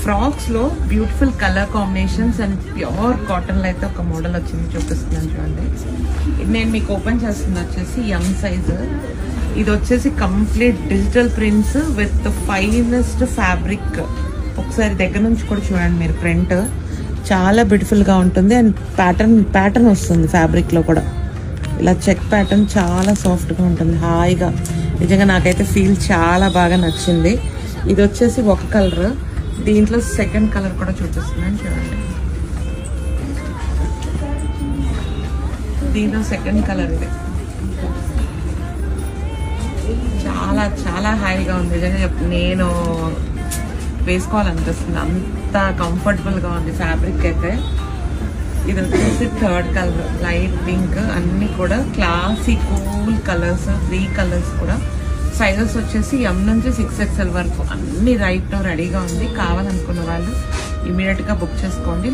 ఫ్రాక్స్లో beautiful colour combinations and pure కాటన్లో అయితే ఒక మోడల్ వచ్చింది, చూపిస్తున్నాను చూడండి. ఇది నేను మీకు ఓపెన్ చేస్తుంది వచ్చేసి ఎం సైజు. ఇది వచ్చేసి complete digital prints with finest fabric. ఒకసారి దగ్గర నుంచి కూడా చూడండి మీరు, ప్రింట్ చాలా బ్యూటిఫుల్గా ఉంటుంది. అండ్ ప్యాటర్న్ వస్తుంది ఫ్యాబ్రిక్లో కూడా. ఇలా చెక్ ప్యాటర్న్ చాలా సాఫ్ట్గా ఉంటుంది, హాయిగా. నిజంగా నాకైతే ఫీల్ చాలా బాగా నచ్చింది. ఇది వచ్చేసి ఒక కలర్, దీంట్లో సెకండ్ కలర్ కూడా చూపిస్తున్నాను చూడండి. దీంట్లో సెకండ్ కలర్ ఇది. చాలా చాలా హాయిగా ఉంది నిజంగా. నేను వేసుకోవాలనిపిస్తుంది, అంత కంఫర్టబుల్గా ఉంది ఫ్యాబ్రిక్ అయితే. ఇది వచ్చేసి థర్డ్ కలర్, లైట్ పింక్. అన్నీ కూడా క్లాసీ కూల్ కలర్స్, 3 కలర్స్ కూడా. సైజెస్ వచ్చేసి ఎం నుంచి 6XL వరకు అన్ని రెడీగా ఉంది. కావాలనుకున్న వాళ్ళు ఇమీడియట్గా బుక్ చేసుకోండి.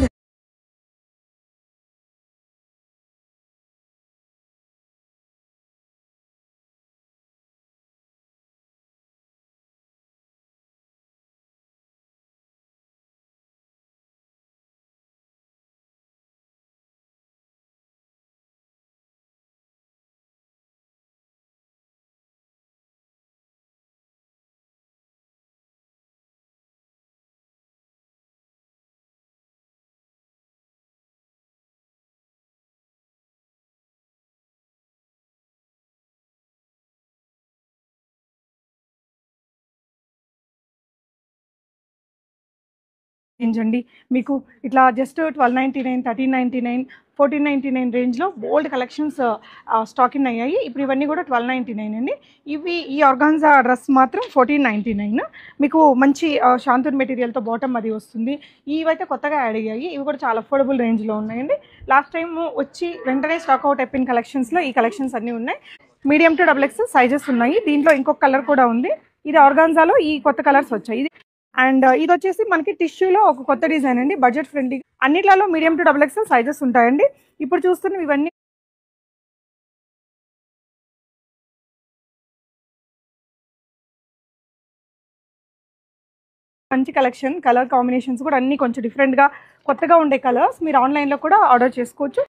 ఏంటండి మీకు ఇట్లా జస్ట్ 1299, 1399, 1499 రేంజ్లో బోల్డ్ కలెక్షన్స్ స్టాక్ ఇన్ అయ్యాయి. ఇప్పుడు ఇవన్నీ కూడా 1299 అండి. ఈ ఆర్గాన్జా డ్రెస్ మాత్రం 1499. మీకు మంచి శాంతూర్ మెటీరియల్తో బాటమ్ అది వస్తుంది. ఇవైతే కొత్తగా యాడ్ అయ్యాయి, ఇవి కూడా చాలా అఫోర్డబుల్ రేంజ్లో ఉన్నాయండి. లాస్ట్ టైం వచ్చి వెంటనే స్టాక్ అవుట్ అయిపోయిన కలెక్షన్స్లో ఈ కలెక్షన్స్ అన్నీ ఉన్నాయి. మీడియం టు XXL సైజెస్ ఉన్నాయి. దీంట్లో ఇంకొక కలర్ కూడా ఉంది. ఇది ఆర్గాన్జాలో ఈ కొత్త కలర్స్ వచ్చాయి. అండ్ ఇది వచ్చేసి మనకి టిష్యూలో ఒక కొత్త డిజైన్ అండి, బడ్జెట్ ఫ్రెండ్లీ. అన్నిట్లలో మీడియం టు XXL సైజెస్ ఉంటాయండి. ఇప్పుడు చూస్తున్న ఇవన్నీ మంచి కలెక్షన్. కలర్ కాంబినేషన్స్ కూడా అన్ని కొంచెం డిఫరెంట్గా కొత్తగా ఉండే కలర్స్. మీరు ఆన్లైన్లో కూడా ఆర్డర్ చేసుకోవచ్చు.